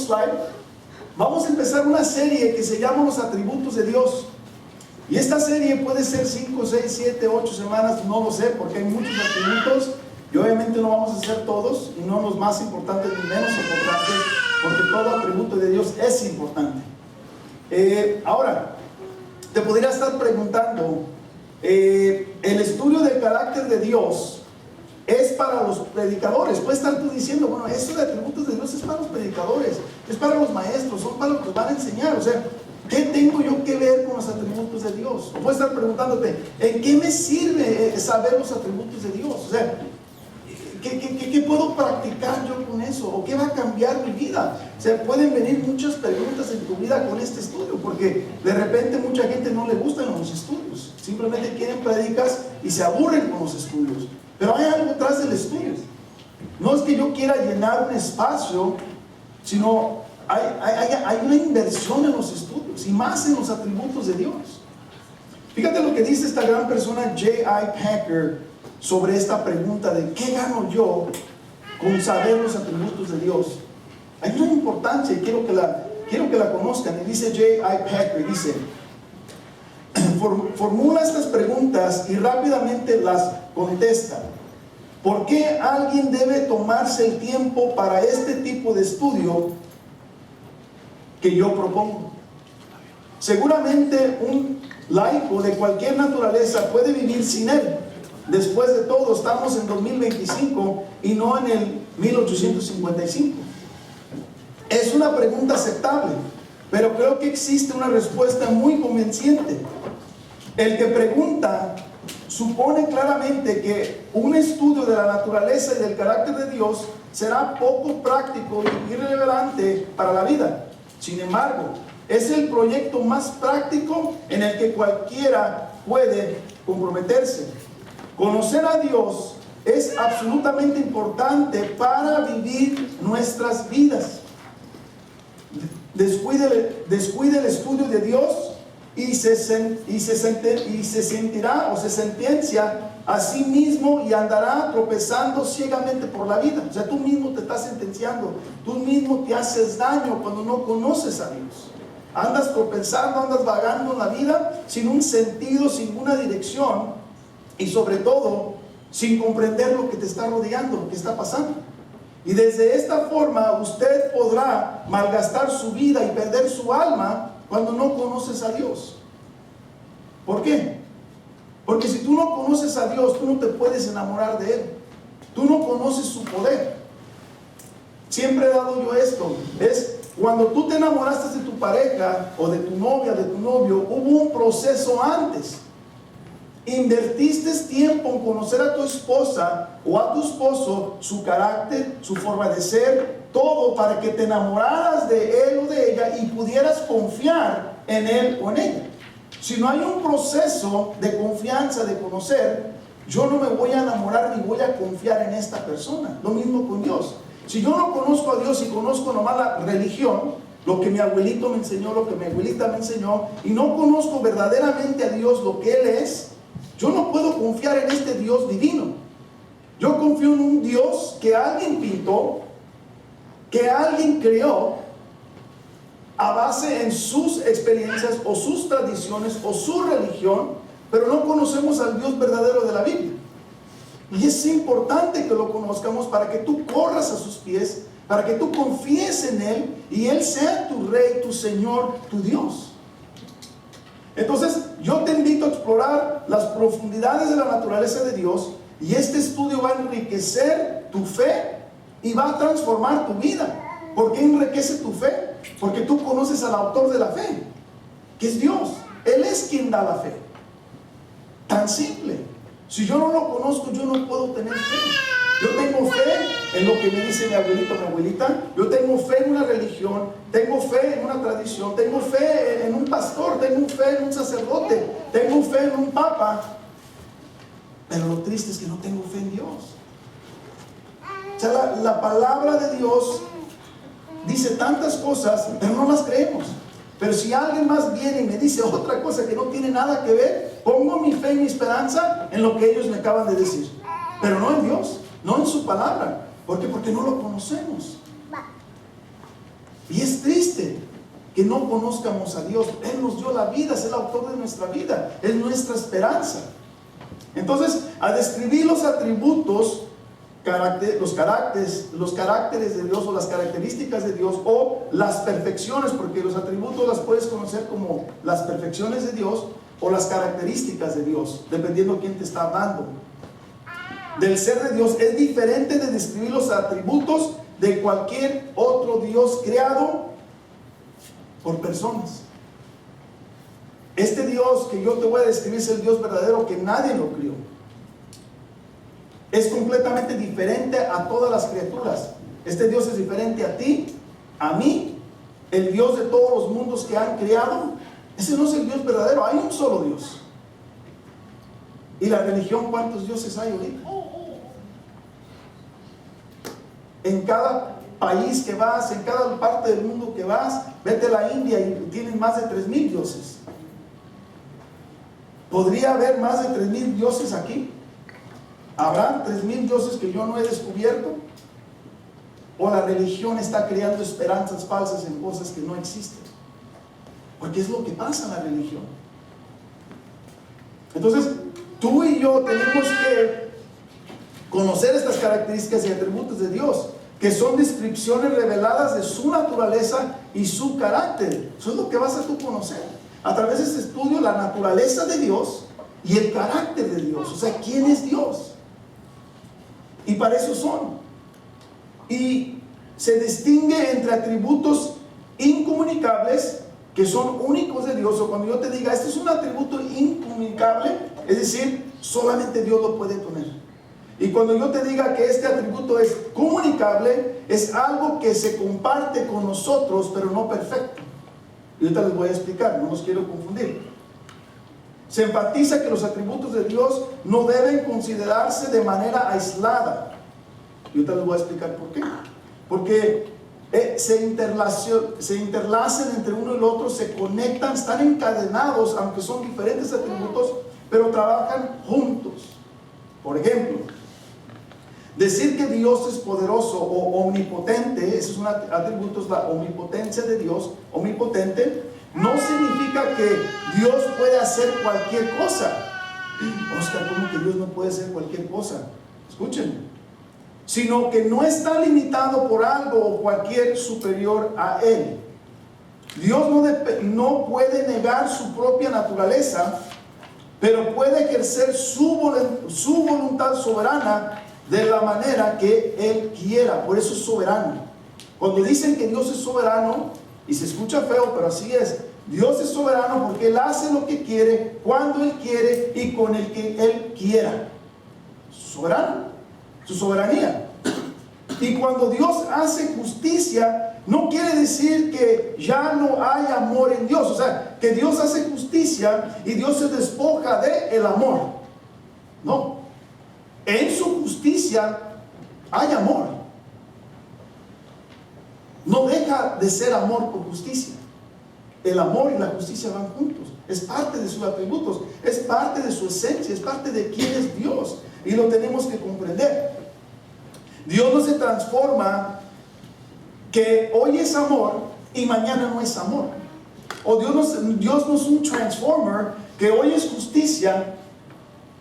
slide, vamos a empezar una serie que se llama Los Atributos de Dios. Y esta serie puede ser 5, 6, 7, 8 semanas, no lo sé, porque hay muchos atributos y obviamente no vamos a hacer todos, y no los más importantes ni menos importantes, porque todo atributo de Dios es importante. Ahora, te podría estar preguntando, el estudio del carácter de Dios es para los predicadores. Puedes estar tú diciendo, bueno, eso de atributos de Dios es para los predicadores, es para los maestros, son para los que van a enseñar. O sea, ¿qué tengo yo que ver con los atributos de Dios? O puedes estar preguntándote, ¿en qué me sirve saber los atributos de Dios? O sea, ¿qué puedo practicar yo con eso? ¿O qué va a cambiar mi vida? O sea, pueden venir muchas preguntas en tu vida con este estudio, porque de repente mucha gente no le gustan los estudios, simplemente quieren predicas y se aburren con los estudios. Pero hay algo atrás del estudio. No es que yo quiera llenar un espacio, sino hay una inversión en los estudios, y más en los atributos de Dios. Fíjate lo que dice esta gran persona J.I. Packer sobre esta pregunta de ¿qué gano yo con saber los atributos de Dios? Hay una importancia y quiero que la conozcan. Y dice J.I. Packer, dice, formula estas preguntas y rápidamente las contesta. ¿Por qué alguien debe tomarse el tiempo para este tipo de estudio que yo propongo? Seguramente un laico de cualquier naturaleza puede vivir sin él. Después de todo, estamos en 2025 y no en el 1855. Es una pregunta aceptable, pero creo que existe una respuesta muy convincente. El que pregunta supone claramente que un estudio de la naturaleza y del carácter de Dios será poco práctico y irrelevante para la vida. Sin embargo, es el proyecto más práctico en el que cualquiera puede comprometerse. Conocer a Dios es absolutamente importante para vivir nuestras vidas. Descuide el estudio de Dios y se sentirá o se sentencia a sí mismo y andará tropezando ciegamente por la vida. O sea, tú mismo te estás sentenciando, tú mismo te haces daño cuando no conoces a Dios. Andas tropezando, andas vagando en la vida sin un sentido, sin una dirección, y sobre todo sin comprender lo que te está rodeando, lo que está pasando. Y desde esta forma usted podrá malgastar su vida y perder su alma cuando no conoces a Dios. ¿Por qué? Porque si tú no conoces a Dios, tú no te puedes enamorar de Él. Tú no conoces su poder. Siempre he dado yo esto, es cuando tú te enamoraste de tu pareja o de tu novia, de tu novio, hubo un proceso antes. Invertiste tiempo en conocer a tu esposa o a tu esposo, su carácter, su forma de ser, todo para que te enamoraras de él o de ella y pudieras confiar en él o en ella. Si no hay un proceso de confianza, de conocer, yo no me voy a enamorar ni voy a confiar en esta persona. Lo mismo con Dios. Si yo no conozco a Dios y conozco nomás la religión, lo que mi abuelito me enseñó, lo que mi abuelita me enseñó, y no conozco verdaderamente a Dios, lo que Él es, yo no puedo confiar en este Dios divino. Yo confío en un Dios que alguien pintó, que alguien creó a base en sus experiencias o sus tradiciones o su religión, pero no conocemos al Dios verdadero de la Biblia. Y es importante que lo conozcamos para que tú corras a sus pies, para que tú confíes en Él y Él sea tu Rey, tu Señor, tu Dios. Entonces, yo te invito a explorar las profundidades de la naturaleza de Dios, y este estudio va a enriquecer tu fe y va a transformar tu vida. ¿Por qué enriquece tu fe? Porque tú conoces al autor de la fe, que es Dios. Él es quien da la fe. Tan simple. Si yo no lo conozco, yo no puedo tener fe. Yo tengo fe en lo que me dice mi abuelito, mi abuelita. Yo tengo fe en una religión, tengo fe en una tradición, tengo fe en un pastor, tengo fe en un sacerdote, tengo fe en un papa. Pero lo triste es que no tengo fe en Dios. O sea, la palabra de Dios dice tantas cosas, pero no las creemos. Pero si alguien más viene y me dice otra cosa que no tiene nada que ver, pongo mi fe y mi esperanza en lo que ellos me acaban de decir, pero no en Dios, no en su palabra. ¿Por qué? Porque no lo conocemos. Y es triste que no conozcamos a Dios. Él nos dio la vida, es el autor de nuestra vida, es nuestra esperanza. Entonces, al describir los atributos, los caracteres de Dios o las características de Dios o las perfecciones, porque los atributos las puedes conocer como las perfecciones de Dios o las características de Dios, dependiendo quién te está hablando. Del ser de Dios es diferente de describir los atributos de cualquier otro Dios creado por personas. Este Dios que yo te voy a describir es el Dios verdadero que nadie lo crió. Es completamente diferente a todas las criaturas. Este Dios es diferente a ti, a mí, el Dios de todos los mundos que han creado. Ese no es el Dios verdadero, hay un solo Dios. ¿Y la religión cuántos dioses hay ahorita? En cada país que vas, en cada parte del mundo que vas, vete a la India y tienen más de 3,000 dioses. ¿Podría haber más de 3,000 dioses aquí? ¿Habrán 3,000 dioses que yo no he descubierto? ¿O la religión está creando esperanzas falsas en cosas que no existen? Porque es lo que pasa en la religión. Entonces, tú y yo tenemos que conocer estas características y atributos de Dios, que son descripciones reveladas de su naturaleza y su carácter. Eso es lo que vas a tú conocer a través de este estudio, la naturaleza de Dios y el carácter de Dios. O sea, ¿quién es Dios? Y para eso son. Y se distingue entre atributos incomunicables, que son únicos de Dios. O cuando yo te diga, este es un atributo incomunicable, es decir, solamente Dios lo puede tener. Y cuando yo te diga que este atributo es comunicable, es algo que se comparte con nosotros, pero no perfecto. Y ahorita les voy a explicar, no los quiero confundir. Se enfatiza que los atributos de Dios no deben considerarse de manera aislada. Y ahorita les voy a explicar por qué. Porque se interlacen entre uno y el otro, se conectan, están encadenados, aunque son diferentes atributos, pero trabajan juntos. Por ejemplo, decir que Dios es poderoso o omnipotente, ese es un atributo, es la omnipotencia de Dios, omnipotente, no significa que Dios puede hacer cualquier cosa. Oscar, ¿cómo que Dios no puede hacer cualquier cosa? Escuchen. Sino que no está limitado por algo o cualquier superior a Él. Dios no puede negar su propia naturaleza, pero puede ejercer su voluntad soberana de la manera que Él quiera. Por eso es soberano. Cuando dicen que Dios es soberano, y se escucha feo, pero así es, Dios es soberano porque Él hace lo que quiere, cuando Él quiere y con el que Él quiera. Soberano, su soberanía. Y cuando Dios hace justicia, no quiere decir que ya no hay amor en Dios. O sea, que Dios hace justicia y Dios se despoja de el amor. No. En su justicia hay amor. No deja de ser amor por justicia. El amor y la justicia van juntos. Es parte de sus atributos, es parte de su esencia, es parte de quién es Dios. Y lo tenemos que comprender. Dios no se transforma que hoy es amor y mañana no es amor. O Dios no es un transformer que hoy es justicia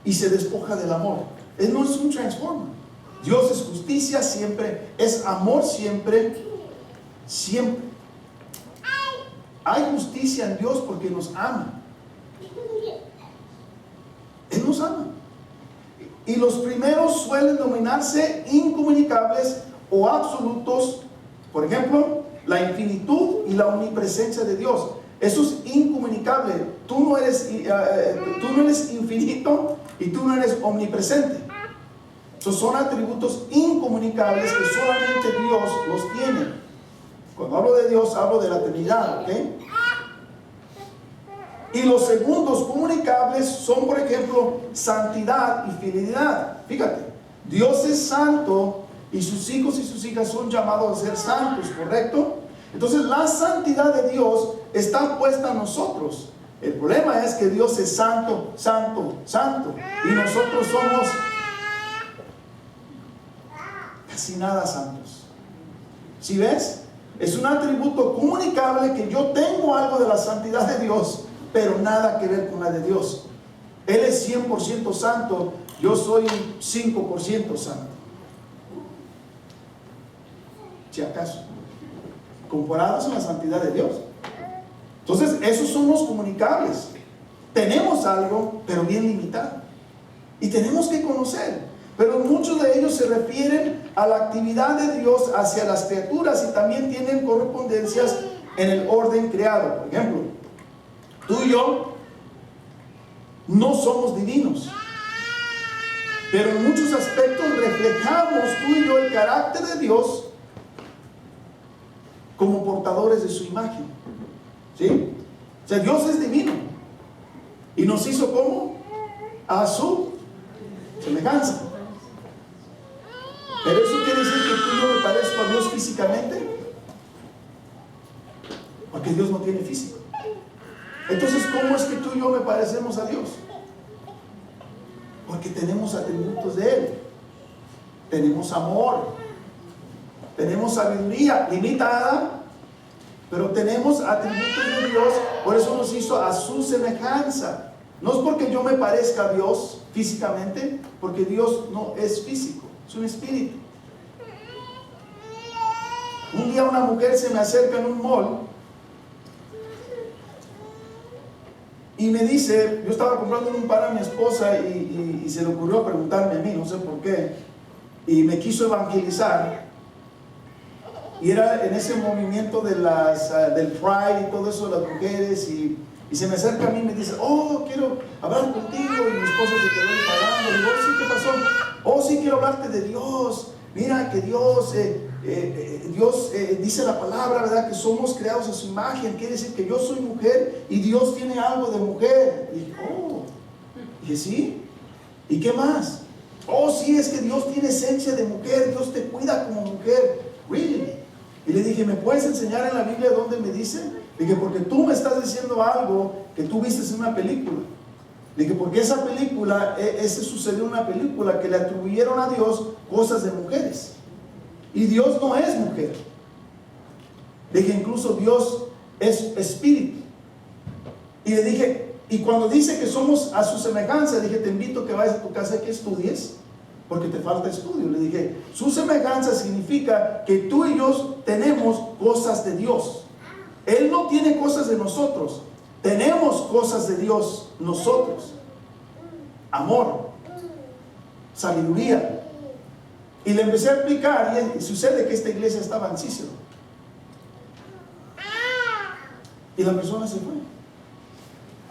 y se despoja del amor. Él no es un transformer. Dios es justicia siempre, es amor siempre, siempre. Hay justicia en Dios porque nos ama. Él nos ama. Y los primeros suelen denominarse incomunicables o absolutos. Por ejemplo, la infinitud y la omnipresencia de Dios. Eso es incomunicable. Tú no eres infinito y tú no eres omnipresente. Esos son atributos incomunicables que solamente Dios los tiene. Cuando hablo de Dios, hablo de la Trinidad, ¿ok? Y los segundos comunicables son, por ejemplo, santidad y fidelidad. Fíjate, Dios es santo y sus hijos y sus hijas son llamados a ser santos, ¿correcto? Entonces la santidad de Dios está puesta a nosotros. El problema es que Dios es santo, santo, santo. Y nosotros somos casi nada santos. ¿Sí ves? Es un atributo comunicable que yo tengo algo de la santidad de Dios, pero nada que ver con la de Dios. Él es 100% santo, yo soy 5% santo. Si acaso, comparados a la santidad de Dios. Entonces, esos son los comunicables. Tenemos algo, pero bien limitado. Y tenemos que conocer. Pero muchos de ellos se refieren a la actividad de Dios hacia las criaturas y también tienen correspondencias en el orden creado. Por ejemplo, tú y yo no somos divinos, pero en muchos aspectos reflejamos tú y yo el carácter de Dios como portadores de su imagen. ¿Sí? O sea, Dios es divino y nos hizo como a su semejanza. Pero eso quiere decir que tú y yo me parezco a Dios físicamente, porque Dios no tiene físico. Entonces, ¿cómo es que tú y yo me parecemos a Dios? Porque tenemos atributos de Él. Tenemos amor, tenemos sabiduría limitada, pero tenemos atributos de Dios. Por eso nos hizo a su semejanza. No es porque yo me parezca a Dios físicamente, porque Dios no es físico, es un espíritu. Un día una mujer se me acerca en un mall y me dice, yo estaba comprando un par a mi esposa y se le ocurrió preguntarme a mí, no sé por qué, y me quiso evangelizar. Y era en ese movimiento de del Pride y todo eso de las mujeres, y se me acerca a mí y me dice, oh, quiero hablar contigo. Y mi esposa se quedó ahí parando. Le digo, oh, sí, ¿qué pasó? Oh, sí, quiero hablarte de Dios. Mira que Dios dice la palabra, ¿verdad? Que somos creados a su imagen. Quiere decir que yo soy mujer y Dios tiene algo de mujer. Y dije, oh. Dije, sí. ¿Y qué más? Oh, sí, es que Dios tiene esencia de mujer. Dios te cuida como mujer. Really? Y le dije, ¿me puedes enseñar en la Biblia dónde me dice? Le dije, porque tú me estás diciendo algo que tú viste en una película. Le dije, porque esa película, ese sucedió en una película que le atribuyeron a Dios cosas de mujeres. Y Dios no es mujer. Le dije, incluso Dios es espíritu. Y le dije, y cuando dice que somos a su semejanza, le dije, te invito a que vayas a tu casa y que estudies, porque te falta estudio. Le dije, su semejanza significa que tú y yo tenemos cosas de Dios. Él no tiene cosas de nosotros. Tenemos cosas de Dios nosotros. Amor, sabiduría. Y le empecé a explicar, y sucede que esta iglesia estaba en Cícero. Y la persona se fue.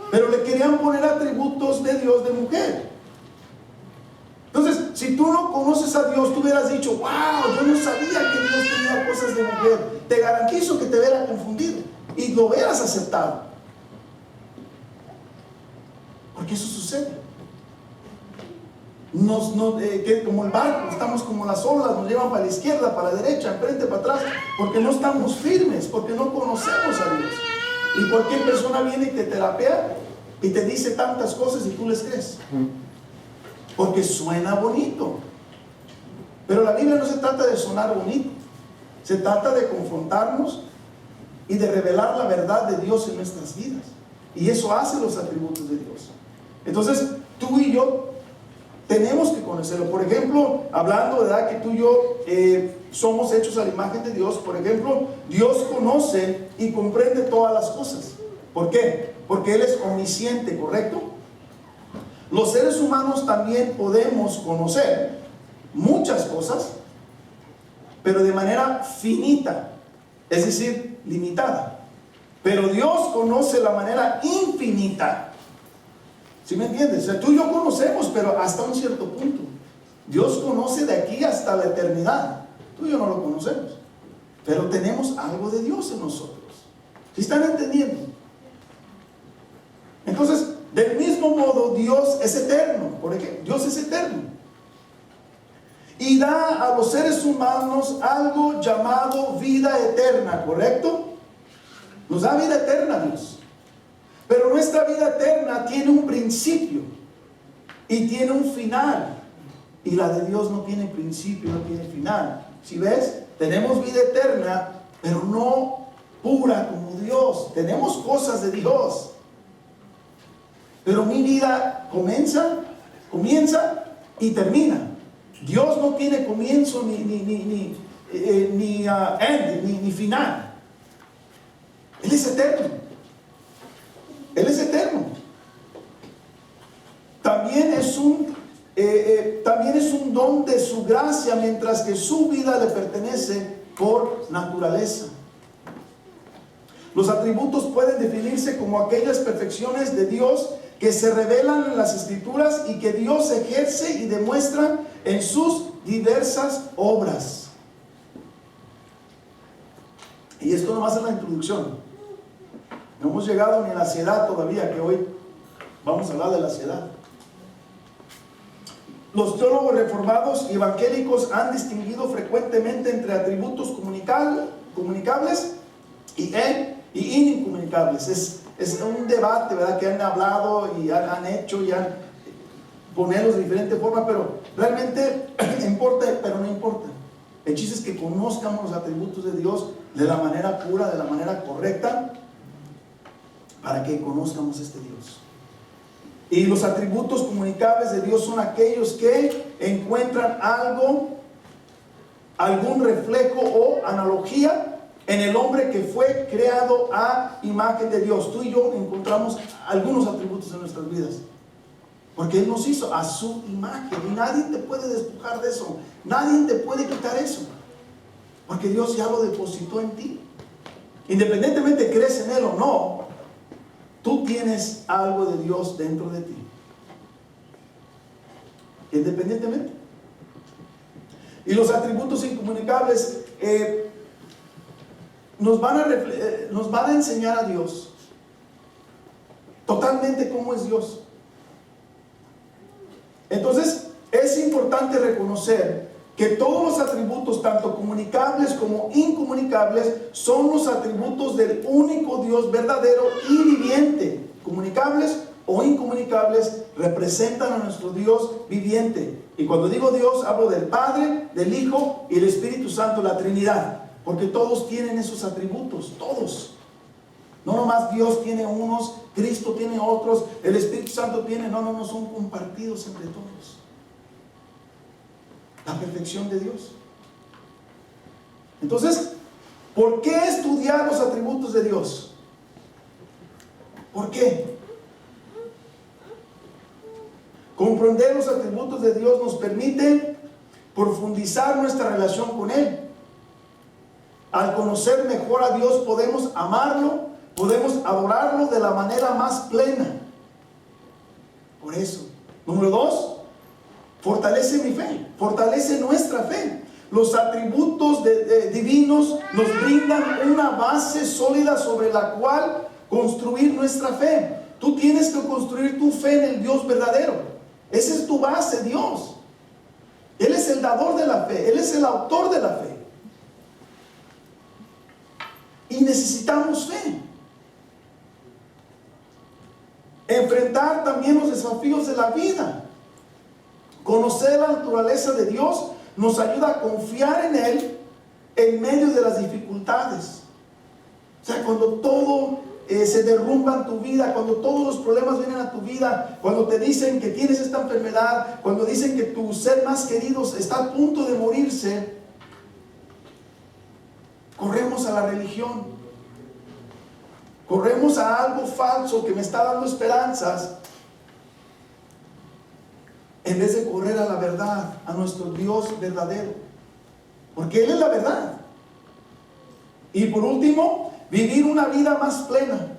Pero le querían poner atributos de Dios de mujer. Entonces, si tú no conoces a Dios, tú hubieras dicho, wow, yo no sabía que Dios tenía cosas de mujer. Te garantizo que te hubiera confundido y lo hubieras aceptado. Porque eso sucede. Que como el barco, estamos como las olas, nos llevan para la izquierda, para la derecha, enfrente, para atrás, porque no estamos firmes, porque no conocemos a Dios. Y cualquier persona viene y te terapea y te dice tantas cosas y tú les crees. Porque suena bonito. Pero la Biblia no se trata de sonar bonito. Se trata de confrontarnos y de revelar la verdad de Dios en nuestras vidas. Y eso hace los atributos de Dios. Entonces, tú y yo tenemos que conocerlo. Por ejemplo, hablando de edad que tú y yo somos hechos a la imagen de Dios. Por ejemplo, Dios conoce y comprende todas las cosas. ¿Por qué? Porque Él es omnisciente, ¿correcto? Los seres humanos también podemos conocer muchas cosas, pero de manera finita, es decir, limitada. Pero Dios conoce la manera infinita. ¿Sí me entiendes? O sea, tú y yo conocemos, pero hasta un cierto punto. Dios conoce de aquí hasta la eternidad. Tú y yo no lo conocemos, pero tenemos algo de Dios en nosotros. ¿Sí están entendiendo? Entonces, del mismo modo, Dios es eterno. Por ejemplo, Dios es eterno. Y da a los seres humanos algo llamado vida eterna, ¿correcto? Nos da vida eterna Dios. Pero nuestra vida eterna tiene un principio y tiene un final. Y la de Dios no tiene principio, no tiene final. Si ves, tenemos vida eterna, pero no pura como Dios. Tenemos cosas de Dios, pero mi vida comienza y termina. Dios no tiene comienzo ni final. Él es eterno. Él es eterno. También es un don de su gracia, mientras que su vida le pertenece por naturaleza. Los atributos pueden definirse como aquellas perfecciones de Dios que se revelan en las Escrituras y que Dios ejerce y demuestra en sus diversas obras. Y esto nomás es la introducción. No hemos llegado ni a la ansiedad todavía, que hoy vamos a hablar de la ansiedad. Los teólogos reformados y evangélicos han distinguido frecuentemente entre atributos comunicables y incomunicables. Es un debate, ¿verdad?, que han hablado y han hecho y han ponerlos de diferente forma, pero realmente importa, pero no importa. El chiste es que conozcamos los atributos de Dios de la manera pura, de la manera correcta, para que conozcamos este Dios. Y los atributos comunicables de Dios son aquellos que encuentran algún reflejo o analogía en el hombre que fue creado a imagen de Dios. Tú y yo encontramos algunos atributos en nuestras vidas, porque Él nos hizo a su imagen y nadie te puede despojar de eso, nadie te puede quitar eso, porque Dios ya lo depositó en ti. Independientemente crees en Él o no, tú tienes algo de Dios dentro de ti, independientemente. Y los atributos incomunicables nos van a enseñar a Dios totalmente cómo es Dios. Entonces es importante reconocer que todos los atributos, tanto comunicables como incomunicables, son los atributos del único Dios verdadero y viviente. Comunicables o incomunicables representan a nuestro Dios viviente. Y cuando digo Dios, hablo del Padre, del Hijo y del Espíritu Santo, la Trinidad. Porque todos tienen esos atributos, todos. No nomás Dios tiene unos, Cristo tiene otros, el Espíritu Santo tiene, no, son compartidos entre todos. La perfección de Dios. Entonces, ¿por qué estudiar los atributos de Dios? ¿Por qué? Comprender los atributos de Dios nos permite profundizar nuestra relación con Él. Al conocer mejor a Dios podemos amarlo, podemos adorarlo de la manera más plena. Por eso, número 2, fortalece mi fe, fortalece nuestra fe. Los atributos divinos nos brindan una base sólida sobre la cual construir nuestra fe. Tú tienes que construir tu fe en el Dios verdadero. Esa es tu base, Dios. Él es el dador de la fe, Él es el autor de la fe. Y necesitamos fe. Enfrentar también los desafíos de la vida. Conocer la naturaleza de Dios nos ayuda a confiar en Él en medio de las dificultades. O sea, cuando todo se derrumba en tu vida, cuando todos los problemas vienen a tu vida, cuando te dicen que tienes esta enfermedad, cuando dicen que tu ser más querido está a punto de morirse, corremos a la religión, corremos a algo falso que me está dando esperanzas, en vez de correr a la verdad, a nuestro Dios verdadero, porque Él es la verdad. Y por último, vivir una vida más plena.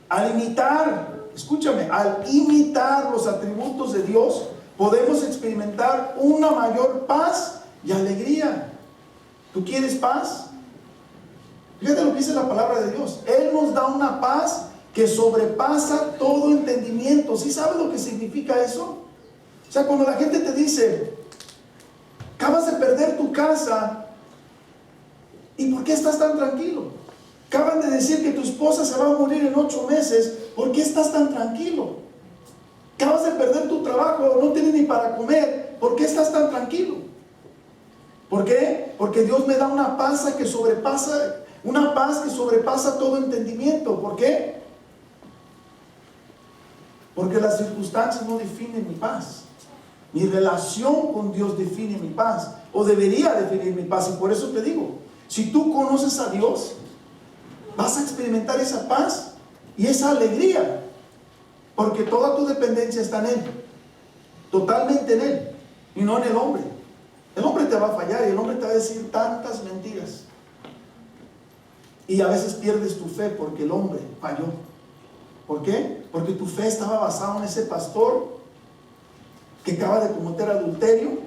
Al imitar, escúchame, al imitar los atributos de Dios, podemos experimentar una mayor paz y alegría. ¿Tú quieres paz? Fíjate lo que dice la palabra de Dios. Él nos da una paz que sobrepasa todo entendimiento. ¿Sí sabes lo que significa eso? O sea, cuando la gente te dice, acabas de perder tu casa, ¿y por qué estás tan tranquilo? Acaban de decir que tu esposa se va a morir en 8 meses, ¿por qué estás tan tranquilo? Acabas de perder tu trabajo, no tienes ni para comer, ¿por qué estás tan tranquilo? ¿Por qué? Porque Dios me da una paz que sobrepasa Una paz que sobrepasa todo entendimiento. ¿Por qué? Porque las circunstancias no definen mi paz. Mi relación con Dios define mi paz, o debería definir mi paz. Y por eso te digo, si tú conoces a Dios, vas a experimentar esa paz y esa alegría, porque toda tu dependencia está en Él, totalmente en Él, y no en el hombre. El hombre te va a fallar y el hombre te va a decir tantas mentiras, y a veces pierdes tu fe porque el hombre falló. ¿Por qué? Porque tu fe estaba basada en ese pastor que acaba de cometer adulterio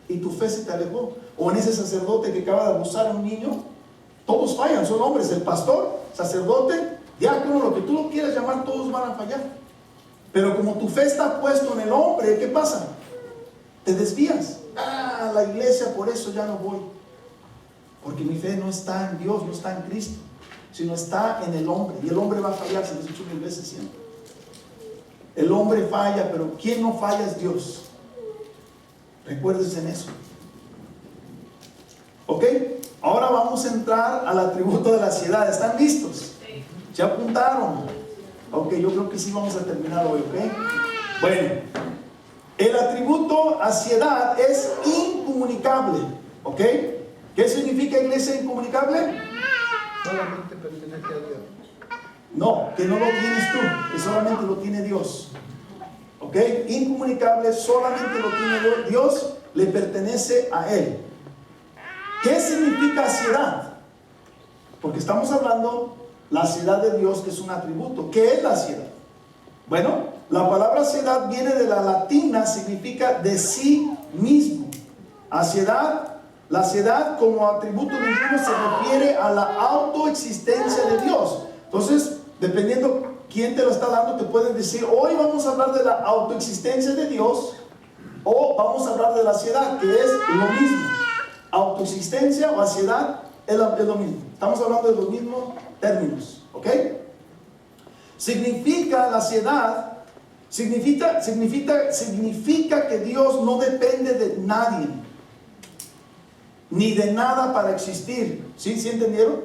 y tu fe se te alejó, o en ese sacerdote que acaba de abusar a un niño. Todos fallan, son hombres. El pastor, sacerdote, diácono, lo que tú lo quieras llamar, todos van a fallar. Pero como tu fe está puesto en el hombre, ¿qué pasa? Te desvías. La iglesia, por eso ya no voy, porque mi fe no está en Dios, no está en Cristo, sino está en el hombre. Y el hombre va a fallar, se lo he dicho 1000 veces siempre. El hombre falla, pero quien no falla es Dios. Recuérdense en eso. ¿Ok? Ahora vamos a entrar al atributo de la ansiedad. ¿Están listos? ¿Se apuntaron? Ok, yo creo que sí vamos a terminar hoy, ¿ok? Bueno, el atributo ansiedad es incomunicable, ¿ok? ¿Qué significa, iglesia, incomunicable? Solamente pertenece a Dios. No, que no lo tienes tú, que solamente lo tiene Dios. ¿Ok? Incomunicable, solamente lo tiene Dios. Dios, le pertenece a Él. ¿Qué significa ansiedad? Porque estamos hablando la ansiedad de Dios, que es un atributo. ¿Qué es la ansiedad? Bueno, la palabra ansiedad viene de la latina, significa de sí mismo. Ansiedad, la ansiedad como atributo divino se refiere a la autoexistencia de Dios. Entonces, dependiendo quién te lo está dando, te pueden decir, hoy vamos a hablar de la autoexistencia de Dios, o vamos a hablar de la ansiedad, que es lo mismo. Autoexistencia o ansiedad es lo mismo. Estamos hablando de los mismos términos, ¿ok? Significa la ansiedad, significa que Dios no depende de nadie, ni de nada para existir. ¿Sí? ¿Sí entendieron?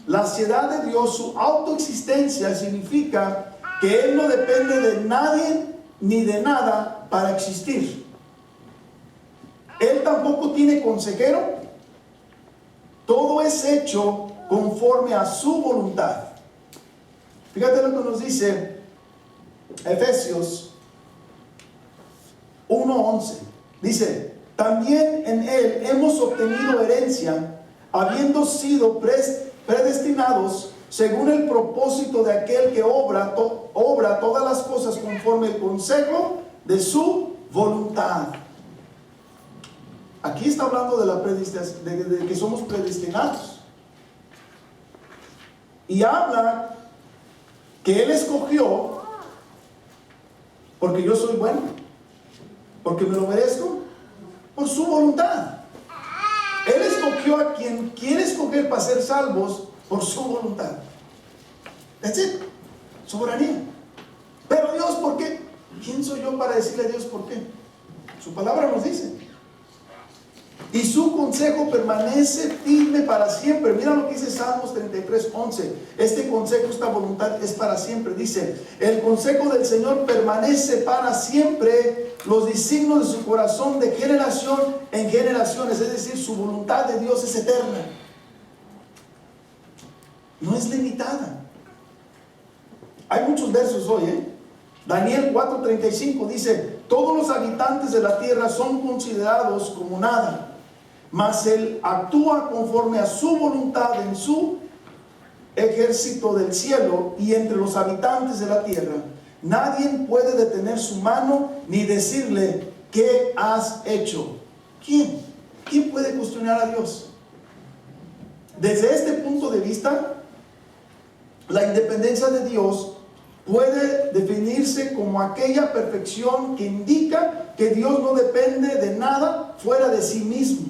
La ansiedad de Dios, su autoexistencia, significa que Él no depende de nadie ni de nada para existir. Él tampoco tiene consejero. Todo es hecho conforme a su voluntad. Fíjate lo que nos dice Efesios 1:11. Dice, también en Él hemos obtenido herencia, habiendo sido predestinados según el propósito de aquel que obra todas las cosas conforme el consejo de su voluntad. Aquí está hablando de la de que somos predestinados. Y habla que Él escogió, porque yo soy bueno, porque me lo merezco, por su voluntad. Él escogió a quien quiere escoger para ser salvos por su voluntad. That's it. Soberanía. Pero Dios, ¿por qué? ¿Quién soy yo para decirle a Dios por qué? Su palabra nos dice. Y su consejo permanece firme para siempre. Mira lo que dice Salmos 33:11. Este consejo, esta voluntad es para siempre. Dice, el consejo del Señor permanece para siempre, los designios de su corazón de generación en generaciones. Es decir, su voluntad de Dios es eterna, no es limitada. Hay muchos versos hoy, Daniel 4:35 dice, todos los habitantes de la tierra son considerados como nada, mas Él actúa conforme a su voluntad en su ejército del cielo y entre los habitantes de la tierra. Nadie puede detener su mano ni decirle, ¿qué has hecho? ¿Quién? ¿Quién puede cuestionar a Dios? Desde este punto de vista, la independencia de Dios puede definirse como aquella perfección que indica que Dios no depende de nada fuera de sí mismo,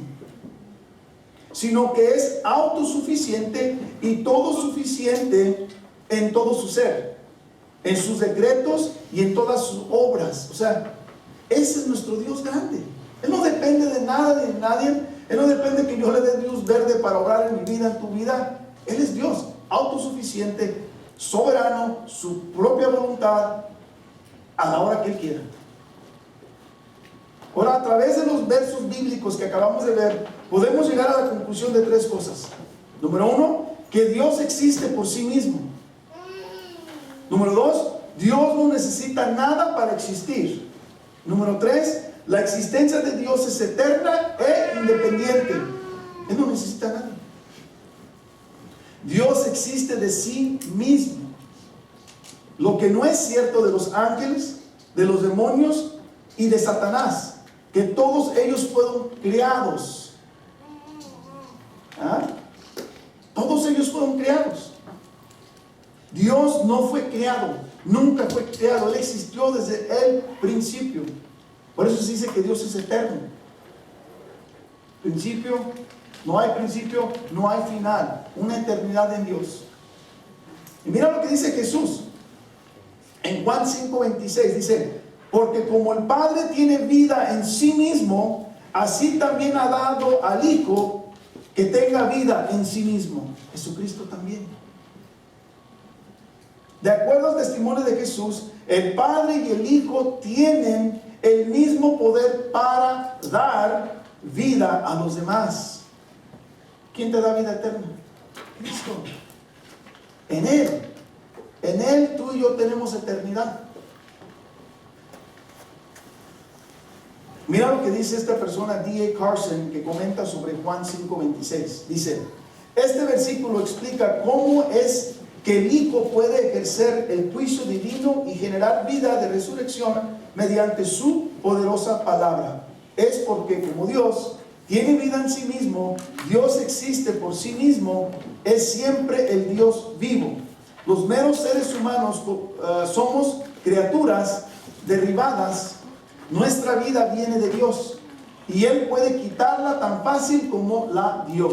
sino que es autosuficiente y todo suficiente en todo su ser, en sus decretos y en todas sus obras. O sea, ese es nuestro Dios grande. Él no depende de nada ni de nadie. Él no depende que yo le dé luz verde para obrar en mi vida, en tu vida. Él es Dios, autosuficiente, soberano, su propia voluntad, a la hora que Él quiera. Ahora, a través de los versos bíblicos que acabamos de ver, podemos llegar a la conclusión de 3 cosas. Número 1, que Dios existe por sí mismo. Número 2, Dios no necesita nada para existir. Número 3, la existencia de Dios es eterna e independiente. Él no necesita nada. Dios existe de sí mismo. Lo que no es cierto de los ángeles, de los demonios y de Satanás, que todos ellos fueron creados. ¿Ah? Todos ellos fueron creados. Dios no fue creado, nunca fue creado. Él existió desde el principio. Por eso se dice que Dios es eterno. Principio, no hay final. Una eternidad en Dios. Y mira lo que dice Jesús en Juan 5:26. Dice: porque como el Padre tiene vida en sí mismo, así también ha dado al Hijo que tenga vida en sí mismo. Jesucristo también. De acuerdo al testimonio de Jesús, el Padre y el Hijo tienen el mismo poder para dar vida a los demás. ¿Quién te da vida eterna? Cristo. En Él tú y yo tenemos eternidad. Mira lo que dice esta persona, D.A. Carson, que comenta sobre Juan 5:26. Dice: este versículo explica cómo es que el Hijo puede ejercer el juicio divino y generar vida de resurrección mediante su poderosa palabra. Es porque como Dios tiene vida en sí mismo, Dios existe por sí mismo, es siempre el Dios vivo. Los meros seres humanos somos criaturas derribadas. Nuestra vida viene de Dios y Él puede quitarla tan fácil como la dio.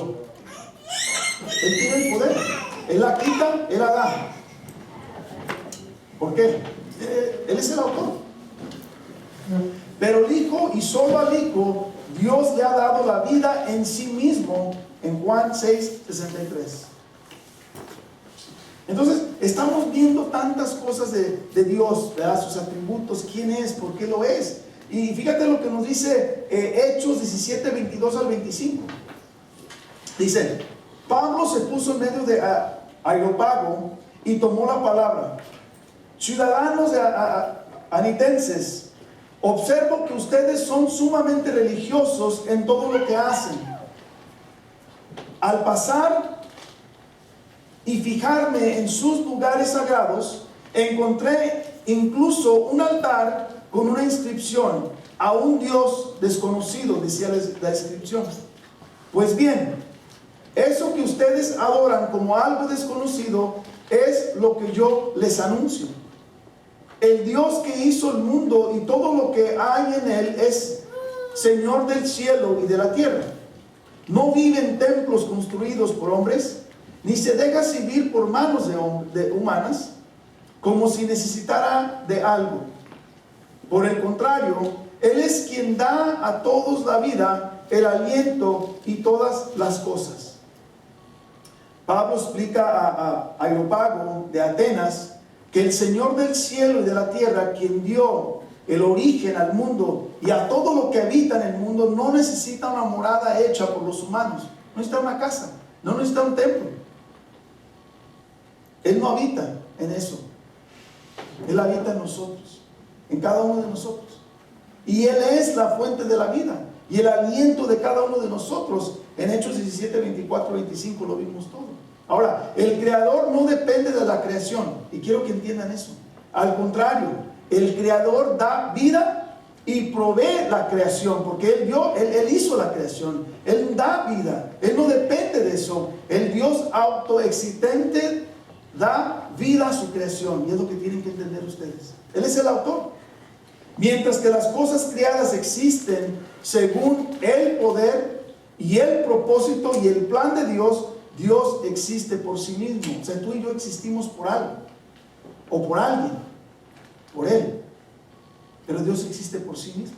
Él tiene el poder. Él la quita, Él la da. ¿Por qué? Él es el autor. Pero el Hijo, y solo al Hijo, Dios le ha dado la vida en sí mismo, en Juan 6:63. Entonces, estamos viendo tantas cosas de Dios, ¿verdad? Sus atributos, quién es, por qué lo es. Y fíjate lo que nos dice Hechos 17:22 al 25. Dice: Pablo se puso en medio de Areópago y tomó la palabra. Ciudadanos anitenses, observo que ustedes son sumamente religiosos en todo lo que hacen. Al pasar y fijarme en sus lugares sagrados, encontré incluso un altar con una inscripción: a un Dios desconocido, decía la inscripción. Pues bien, eso que ustedes adoran como algo desconocido es lo que yo les anuncio. El Dios que hizo el mundo y todo lo que hay en él es Señor del cielo y de la tierra. No vive en templos construidos por hombres, ni se deja servir por manos de humanas, como si necesitara de algo. Por el contrario, Él es quien da a todos la vida, el aliento y todas las cosas. Pablo explica a Areópago de Atenas que el Señor del cielo y de la tierra, quien dio el origen al mundo y a todo lo que habita en el mundo, no necesita una morada hecha por los humanos. No necesita una casa, no necesita un templo. Él no habita en eso. Él habita en nosotros, en cada uno de nosotros. Y Él es la fuente de la vida y el aliento de cada uno de nosotros. En Hechos 17, 24, 25 lo vimos todo. Ahora, el Creador no depende de la creación, y quiero que entiendan eso. Al contrario, el Creador da vida y provee la creación, porque Él hizo la creación. Él da vida, Él no depende de eso. El Dios autoexistente da vida a su creación, y es lo que tienen que entender ustedes. Él es el autor. Mientras que las cosas creadas existen según el poder y el propósito y el plan de Dios, Dios existe por sí mismo. O sea, tú y yo existimos por algo o por alguien, por Él, pero Dios existe por sí mismo.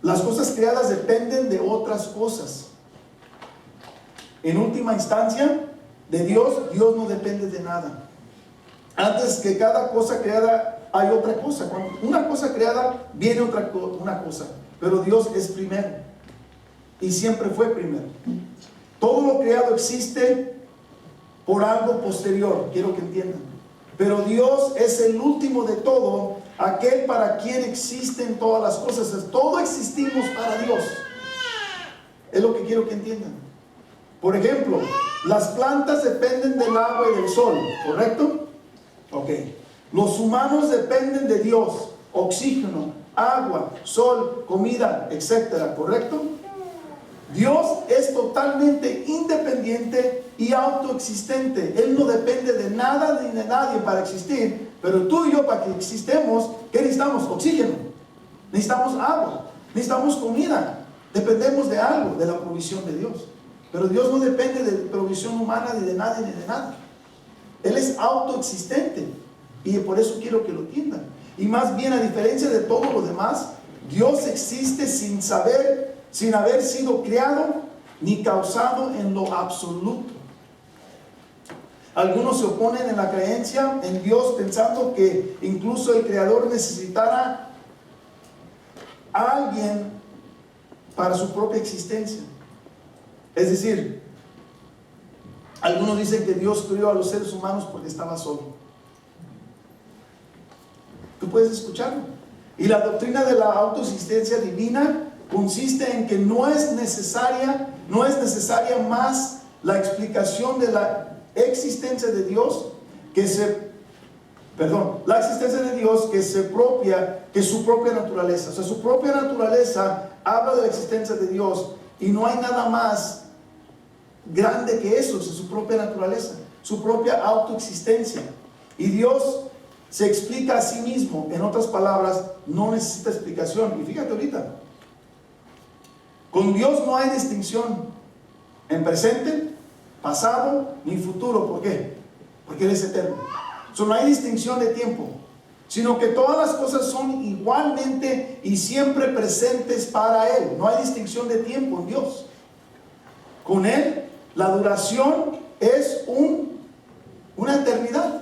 Las cosas creadas dependen de otras cosas. En última instancia, de Dios, Dios no depende de nada. Antes que cada cosa creada, hay otra cosa. Cuando una cosa creada, viene una cosa. Pero Dios es primero. Y siempre fue primero. Todo lo creado existe por algo posterior. Quiero que entiendan. Pero Dios es el último de todo, aquel para quien existen todas las cosas. Todo existimos para Dios. Es lo que quiero que entiendan. Por ejemplo, las plantas dependen del agua y del sol, ¿correcto? Ok. Los humanos dependen de Dios, oxígeno, agua, sol, comida, etcétera, ¿correcto? Dios es totalmente independiente y autoexistente. Él no depende de nada ni de nadie para existir. Pero tú y yo, para que existamos, ¿qué necesitamos? Oxígeno. Necesitamos agua. Necesitamos comida. Dependemos de algo, de la provisión de Dios. Pero Dios no depende de provisión humana ni de nadie ni de nada. Él es autoexistente. Y por eso quiero que lo entiendan. Y más bien, a diferencia de todo lo demás, Dios existe sin haber sido creado ni causado en lo absoluto. Algunos se oponen en la creencia en Dios pensando que incluso el Creador necesitara a alguien para su propia existencia. Es decir, algunos dicen que Dios creó a los seres humanos porque estaba solo. Tú puedes escucharlo. Y la doctrina de la autoexistencia divina consiste en que no es necesaria más la explicación de la existencia de Dios que su propia naturaleza. O sea, su propia naturaleza habla de la existencia de Dios y no hay nada más grande que eso, o sea, su propia naturaleza, su propia autoexistencia. Y Dios se explica a sí mismo, en otras palabras, no necesita explicación. Y fíjate ahorita, con Dios no hay distinción en presente, pasado ni futuro. ¿Por qué? Porque Él es eterno. No hay distinción de tiempo, sino que todas las cosas son igualmente y siempre presentes para Él. No hay distinción de tiempo en Dios. Con Él, la duración es una eternidad.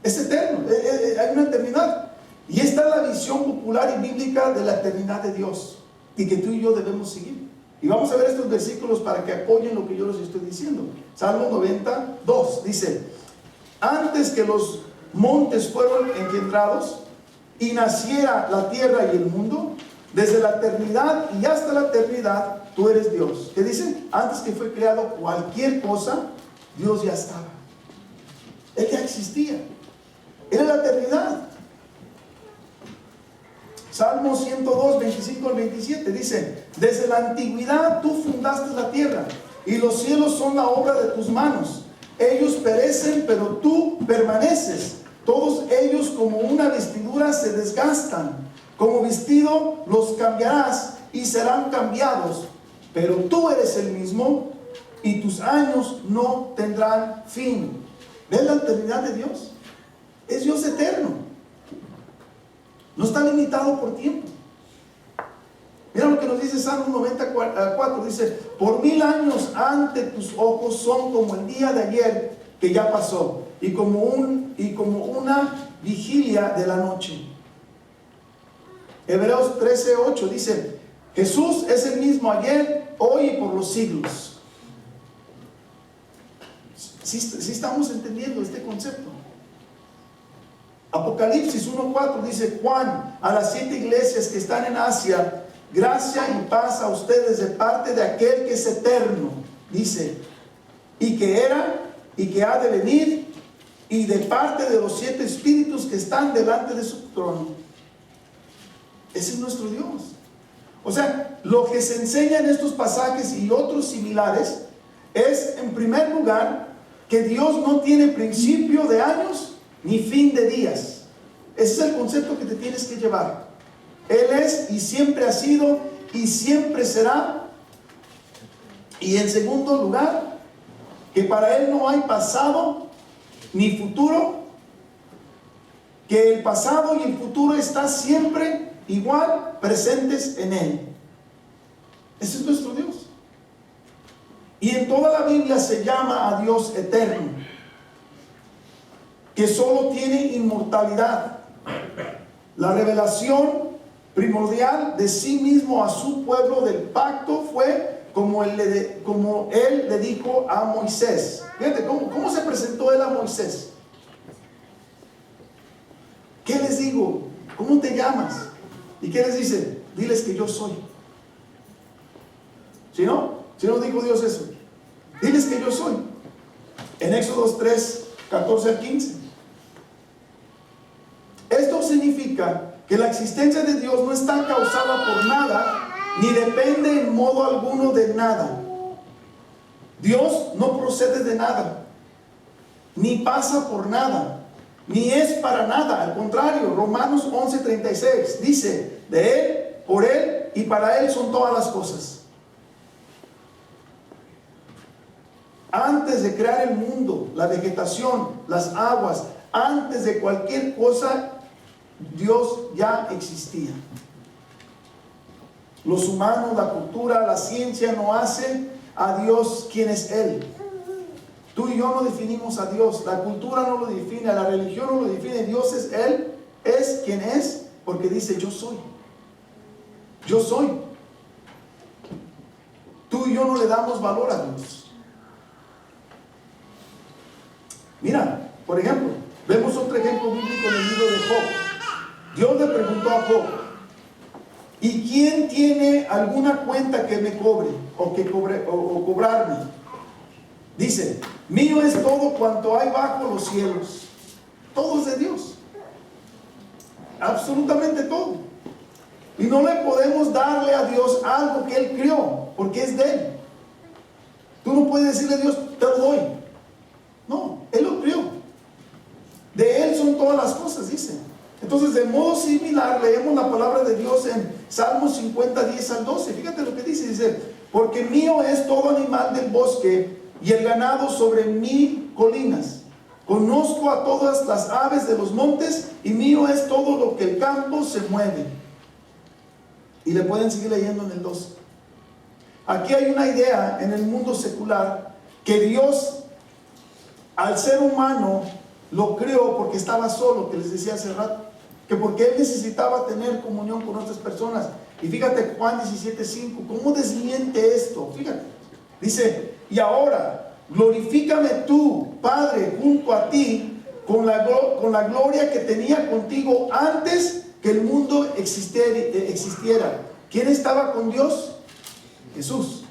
Es eterno, hay una eternidad. Y esta es la visión popular y bíblica de la eternidad de Dios, y que tú y yo debemos seguir. Y vamos a ver estos versículos para que apoyen lo que yo les estoy diciendo. Salmo 92 dice: antes que los montes fueron engendrados y naciera la tierra y el mundo, desde la eternidad y hasta la eternidad, tú eres Dios. ¿Qué dice? Antes que fue creado cualquier cosa, Dios ya estaba. Él ya existía. Él es la eternidad. Salmo 102, 25 al 27 dice: desde la antigüedad tú fundaste la tierra, y los cielos son la obra de tus manos. Ellos perecen, pero tú permaneces. Todos ellos como una vestidura se desgastan. Como vestido los cambiarás y serán cambiados. Pero tú eres el mismo y tus años no tendrán fin. ¿Ves la eternidad de Dios? Es Dios eterno. No está limitado por tiempo. Mira lo que nos dice Salmo 94. Dice: por 1000 años ante tus ojos son como el día de ayer que ya pasó, y como una vigilia de la noche. Hebreos 13:8 dice: Jesús es el mismo ayer, hoy y por los siglos. ¿Sí estamos entendiendo este concepto? Apocalipsis 1:4 dice: Juan, a las 7 iglesias que están en Asia, gracia y paz a ustedes de parte de aquel que es eterno, dice, y que era y que ha de venir, y de parte de los 7 espíritus que están delante de su trono. Ese es nuestro Dios. O sea, lo que se enseña en estos pasajes y otros similares es, en primer lugar, que Dios no tiene principio de años ni fin de días. Ese es el concepto que te tienes que llevar. Él es y siempre ha sido y siempre será. Y en segundo lugar, que para Él no hay pasado ni futuro, que el pasado y el futuro están siempre igual presentes en Él. Ese es nuestro Dios. Y en toda la Biblia se llama a Dios eterno, que solo tiene inmortalidad. La revelación primordial de sí mismo a su pueblo del pacto fue como él le dijo a Moisés. Fíjate, ¿cómo se presentó él a Moisés? ¿Qué les digo? ¿Cómo te llamas? ¿Y qué les dice? Diles que yo soy. ¿Sí no? ¿Sí no dijo Dios eso? Diles que yo soy. En Éxodo 3, 14 al 15. Esto significa que la existencia de Dios no está causada por nada, ni depende en modo alguno de nada. Dios no procede de nada, ni pasa por nada, ni es para nada. Al contrario, Romanos 11:36 dice: de Él, por Él y para Él son todas las cosas. Antes de crear el mundo, la vegetación, las aguas, antes de cualquier cosa, Dios ya existía. Los humanos, la cultura, la ciencia no hace a Dios quien es Él. Tú y yo no definimos a Dios. La cultura no lo define, la religión no lo define. Dios es Él, es quien es, porque dice: yo soy. Yo soy. Tú y yo no le damos valor a Dios. Mira, por ejemplo, vemos otro ejemplo bíblico en el libro de Job. Dios le preguntó a Job: ¿y quién tiene alguna cuenta que me cobre o cobrarme? Dice: mío es todo cuanto hay bajo los cielos. Todo es de Dios, absolutamente todo. Y no le podemos darle a Dios algo que Él crió, porque es de Él. Tú no puedes decirle a Dios: te lo doy. No, Él lo crió. De Él son todas las cosas, dice. Entonces, de modo similar, leemos la palabra de Dios en Salmos 50, 10 al 12. Fíjate lo que dice: porque mío es todo animal del bosque y el ganado sobre 1000 colinas. Conozco a todas las aves de los montes, y mío es todo lo que el campo se mueve. Y le pueden seguir leyendo en el 12. Aquí hay una idea en el mundo secular que Dios al ser humano lo creó porque estaba solo, que les decía hace rato, que porque Él necesitaba tener comunión con otras personas. Y fíjate Juan 17:5, ¿cómo desmiente esto? Fíjate, dice: y ahora glorifícame tú, Padre, junto a ti, con la gloria que tenía contigo antes que el mundo existiera. ¿Quién estaba con Dios? Jesús.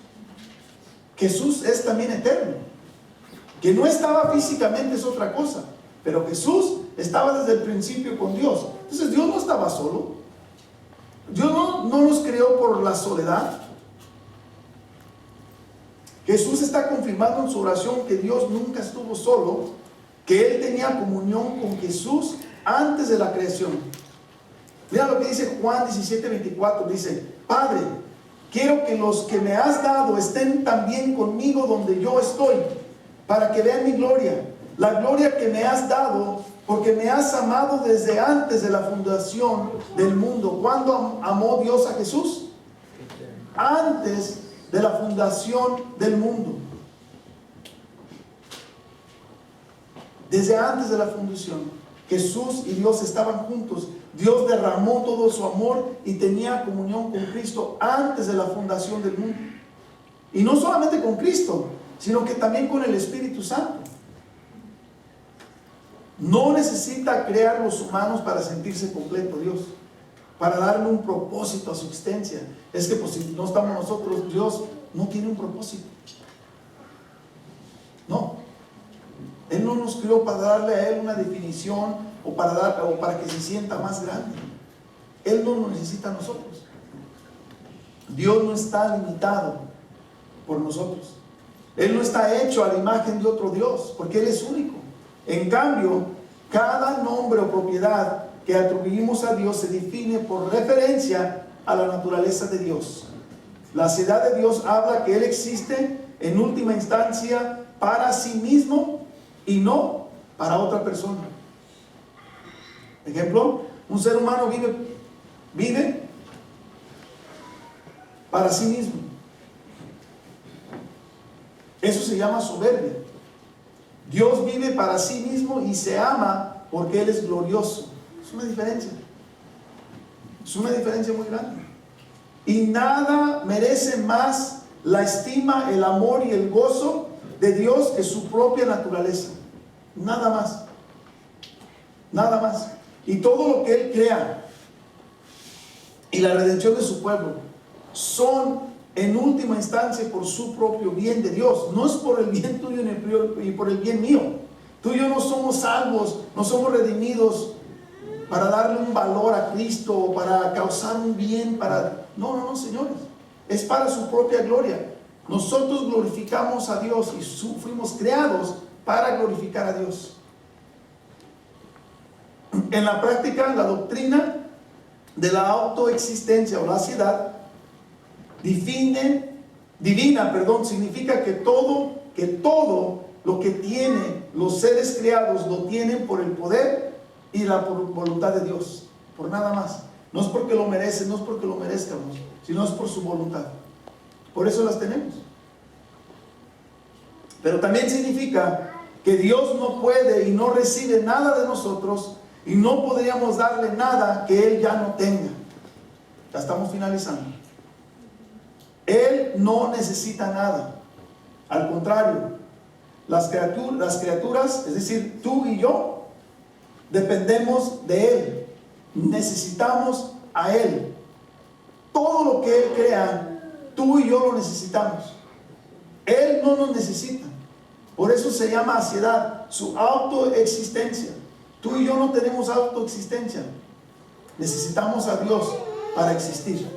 Jesús es también eterno. Que no estaba físicamente es otra cosa, pero Jesús estaba desde el principio con Dios. Entonces Dios no estaba solo. Dios no nos creó por la soledad. Jesús está confirmando en su oración que Dios nunca estuvo solo, que Él tenía comunión con Jesús antes de la creación. Mira lo que dice Juan 17:24. Dice: Padre, quiero que los que me has dado estén también conmigo donde yo estoy, para que vean mi gloria, la gloria que me has dado, porque me has amado desde antes de la fundación del mundo. ¿Cuándo amó Dios a Jesús? Antes de la fundación del mundo. Desde antes de la fundación, Jesús y Dios estaban juntos. Dios derramó todo su amor y tenía comunión con Cristo antes de la fundación del mundo. Y no solamente con Cristo, sino que también con el Espíritu Santo. No necesita crear los humanos para sentirse completo Dios, para darle un propósito a su existencia. Es que pues si no estamos nosotros, Dios no tiene un propósito. No. Él no nos creó para darle a Él una definición o para que se sienta más grande. Él no nos necesita a nosotros. Dios no está limitado por nosotros. Él no está hecho a la imagen de otro Dios, porque Él es único. En cambio, cada nombre o propiedad que atribuimos a Dios se define por referencia a la naturaleza de Dios. La ciudad de Dios habla que Él existe en última instancia para sí mismo y no para otra persona. Ejemplo, un ser humano vive para sí mismo. Eso se llama soberbia. Dios vive para sí mismo y se ama porque Él es glorioso. Es una diferencia. Es una diferencia muy grande. Y nada merece más la estima, el amor y el gozo de Dios que su propia naturaleza. Nada más. Nada más. Y todo lo que Él crea y la redención de su pueblo son en última instancia por su propio bien de Dios. No es por el bien tuyo ni por el bien mío. Tú y yo no somos salvos, no somos redimidos para darle un valor a Cristo o para causar un bien para... No, señores. Es para su propia gloria. Nosotros glorificamos a Dios y fuimos creados para glorificar a Dios. En la práctica, la doctrina de la autoexistencia o la ciudad divina, significa que todo lo que tienen los seres creados lo tienen por el poder y la voluntad de Dios, por nada más. No es porque lo merecen, no es porque lo merezcamos, sino es por su voluntad. Por eso las tenemos. Pero también significa que Dios no puede y no recibe nada de nosotros y no podríamos darle nada que Él ya no tenga. Ya estamos finalizando. Él no necesita nada. Al contrario, las criaturas, es decir, tú y yo, dependemos de Él. Necesitamos a Él. Todo lo que Él crea, tú y yo lo necesitamos. Él no nos necesita. Por eso se llama ansiedad, su autoexistencia. Tú y yo no tenemos autoexistencia. Necesitamos a Dios para existir.